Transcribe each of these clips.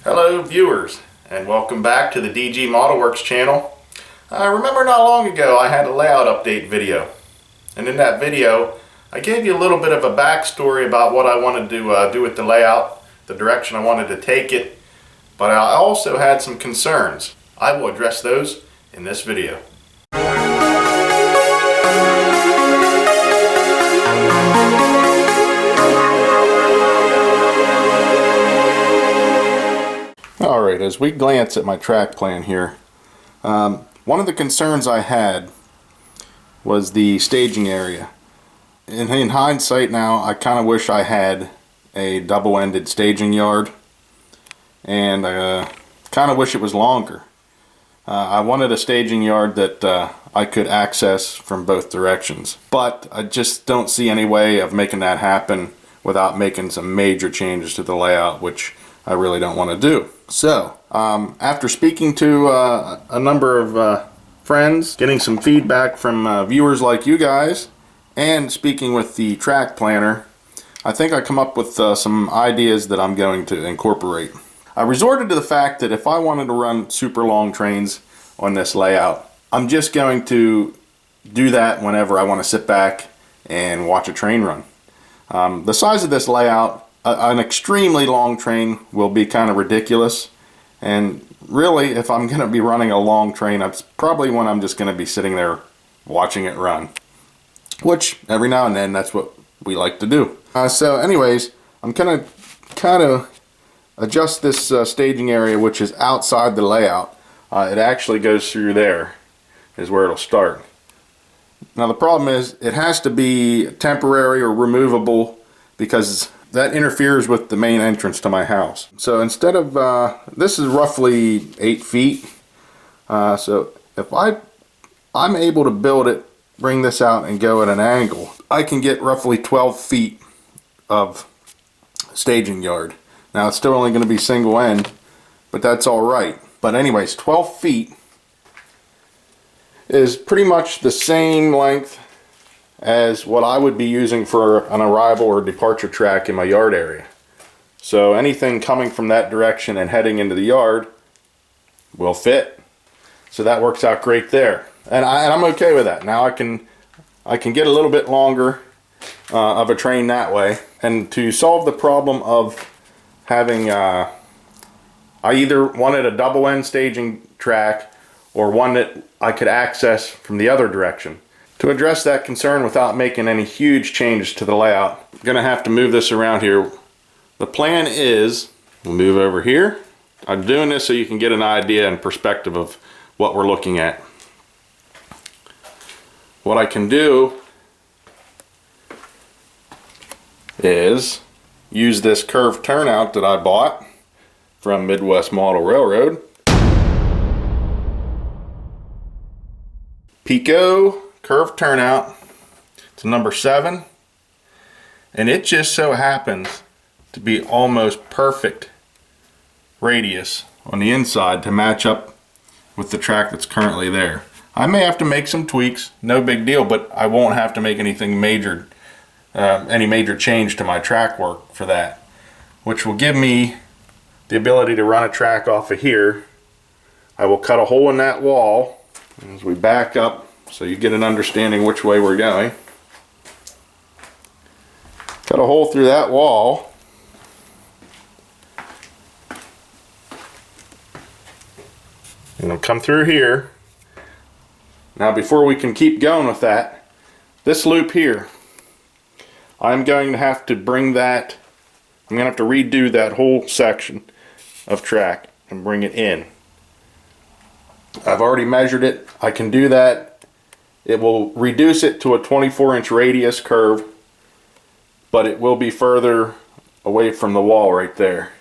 Hello viewers, and welcome back to the DG Modelworks channel. I remember not long ago I had a layout update video, and in that video I gave you a little bit of a backstory about what I wanted to do with the layout, the direction I wanted to take it, but I also had some concerns. I will address those in this video. Alright, as we glance at my track plan here, one of the concerns I had was the staging area. In hindsight now, I kind of wish I had a double-ended staging yard, and kind of wish it was longer. I wanted a staging yard that I could access from both directions, but I just don't see any way of making that happen without making some major changes to the layout, which I really don't want to do. So, after speaking to a number of friends, getting some feedback from viewers like you guys, and speaking with the track planner, I think I come up with some ideas that I'm going to incorporate. I resorted to the fact that if I wanted to run super long trains on this layout, I'm just going to do that whenever I want to sit back and watch a train run. The size of this layout, an extremely long train will be kind of ridiculous, and really if I'm going to be running a long train, that's probably when I'm just going to be sitting there watching it run, which every now and then that's what we like to do. So anyways, I'm going to kind of adjust this staging area, which is outside the layout. It actually goes through there is where it'll start. Now the problem is it has to be temporary or removable because that interferes with the main entrance to my house. So instead of, this is roughly 8 feet. So if I'm able to build it, bring this out and go at an angle, I can get roughly 12 feet of staging yard. Now it's still only going to be single end, but that's all right. But anyways, 12 feet is pretty much the same length as what I would be using for an arrival or departure track in my yard area. So anything coming from that direction and heading into the yard will fit. So that works out great there. And I'm okay with that. Now I can get a little bit longer of a train that way. And to solve the problem of having, I either wanted a double end staging track or one that I could access from the other direction. To address that concern without making any huge changes to the layout, I'm going to have to move this around here. The plan is, we'll move over here. I'm doing this so you can get an idea and perspective of what we're looking at. What I can do is use this curved turnout that I bought from Midwest Model Railroad. Pico curved turnout. It's number 7, and it just so happens to be almost perfect radius on the inside to match up with the track that's currently there. I may have to make some tweaks, no big deal, but I won't have to make anything major, any major change to my track work for that, which will give me the ability to run a track off of here. I will cut a hole in that wall as we back up so you get an understanding which way we're going. Cut a hole through that wall. And it'll come through here. Now before we can keep going with that, this loop here, I'm going to have to bring that, I'm going to have to redo that whole section of track and bring it in. I've already measured it. I can do that. It will reduce it to a 24-inch radius curve, but it will be further away from the wall right there.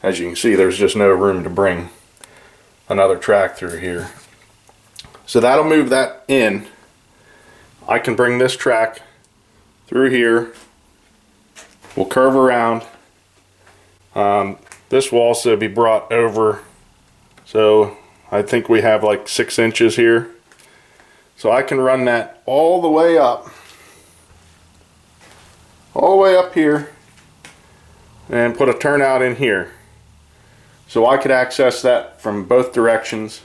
As you can see, there's just no room to bring another track through here. So that'll move that in. I can bring this track through here. We'll curve around. This will also be brought over. So I think we have like 6 inches here. So I can run that all the way up here and put a turnout in here. So I could access that from both directions,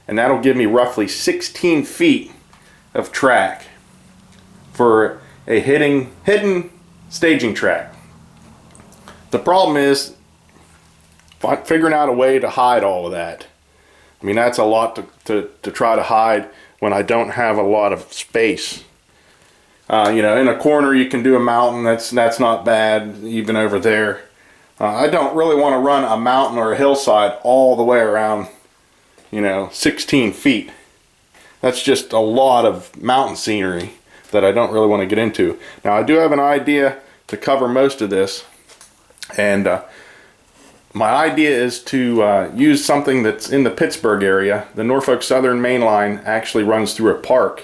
and that'll give me roughly 16 feet of track for a hidden staging track. The problem is figuring out a way to hide all of that. I mean, that's a lot to try to hide when I don't have a lot of space. You know, in a corner you can do a mountain, that's not bad, even over there. I don't really want to run a mountain or a hillside all the way around, you know, 16 feet. That's just a lot of mountain scenery that I don't really want to get into. Now, I do have an idea to cover most of this, and my idea is to use something that's in the Pittsburgh area. The Norfolk Southern Main Line actually runs through a park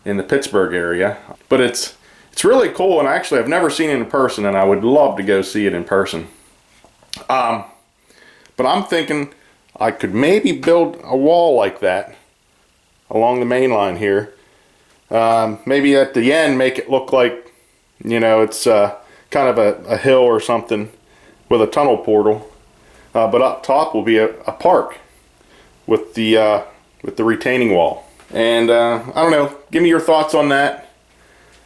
in the Pittsburgh area, but it's really cool, and actually I've never seen it in person, and I would love to go see it in person. But I'm thinking I could maybe build a wall like that along the main line here. Maybe at the end make it look like, you know, it's kind of a hill or something with a tunnel portal. But up top will be a park with the retaining wall. And I don't know, give me your thoughts on that.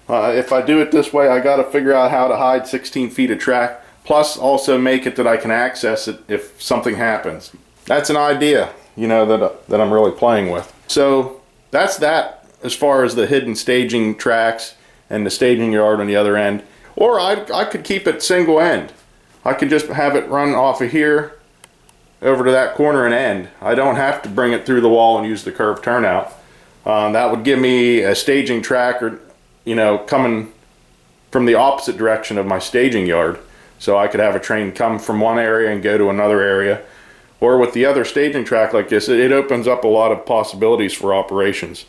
If I do it this way, I got to figure out how to hide 16 feet of track, plus also make it that I can access it if something happens. That's an idea, you know, that I'm really playing with. So that's that as far as the hidden staging tracks and the staging yard on the other end. Or I could keep it single end. I could just have it run off of here over to that corner and end. I don't have to bring it through the wall and use the curved turnout. That would give me a staging track, or, you know, coming from the opposite direction of my staging yard. So I could have a train come from one area and go to another area. Or with the other staging track like this, it opens up a lot of possibilities for operations.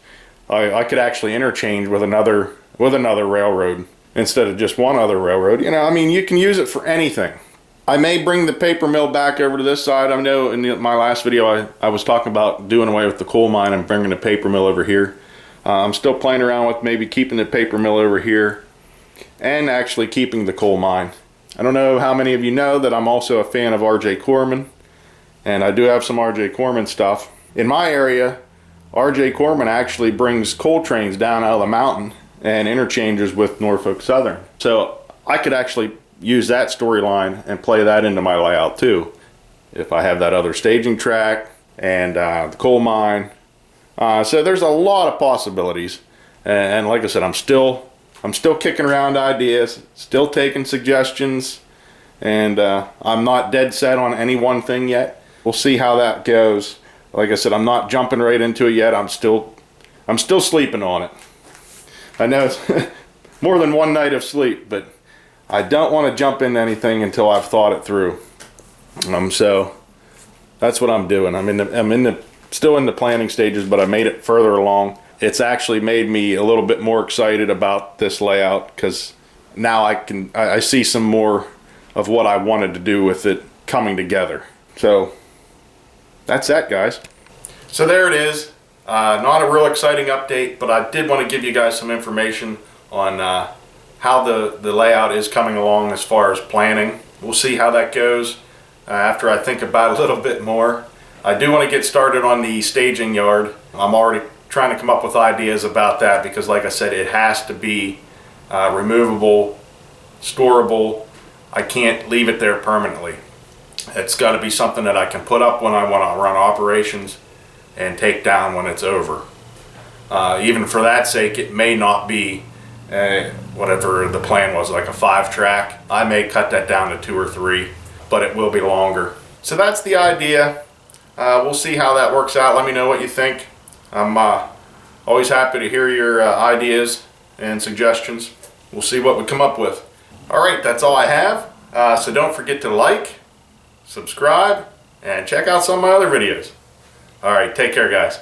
I could actually interchange with another railroad instead of just one other railroad. You know, I mean, you can use it for anything. I may bring the paper mill back over to this side. I know in my last video I was talking about doing away with the coal mine and bringing the paper mill over here. I'm still playing around with maybe keeping the paper mill over here and actually keeping the coal mine. I don't know how many of you know that I'm also a fan of R.J. Corman, and I do have some R.J. Corman stuff. In my area, R.J. Corman actually brings coal trains down out of the mountain and interchanges with Norfolk Southern. So I could actually use that storyline and play that into my layout too, if I have that other staging track and the coal mine. So there's a lot of possibilities, and like I said, I'm still kicking around ideas, still taking suggestions, and I'm not dead set on any one thing yet. We'll see how that goes. Like I said, I'm not jumping right into it yet. I'm still sleeping on it. I know it's more than one night of sleep, but I don't want to jump into anything until I've thought it through. So that's what I'm doing. I'm still in the planning stages, but I made it further along. It's actually made me a little bit more excited about this layout, because now I see some more of what I wanted to do with it coming together. So that's that, guys. So there it is. Not a real exciting update, but I did want to give you guys some information on how the layout is coming along as far as planning. We'll see how that goes after I think about it a little bit more. I do want to get started on the staging yard. I'm already trying to come up with ideas about that, because like I said, it has to be removable, storable. I can't leave it there permanently. It's got to be something that I can put up when I want to run operations and take down when it's over. Even for that sake, it may not be whatever the plan was, like a 5-track. I may cut that down to 2 or 3, but it will be longer. So that's the idea. We'll see how that works out. Let me know what you think. I'm always happy to hear your ideas and suggestions. We'll see what we come up with. Alright, that's all I have. So don't forget to like, subscribe, and check out some of my other videos. Alright, take care, guys.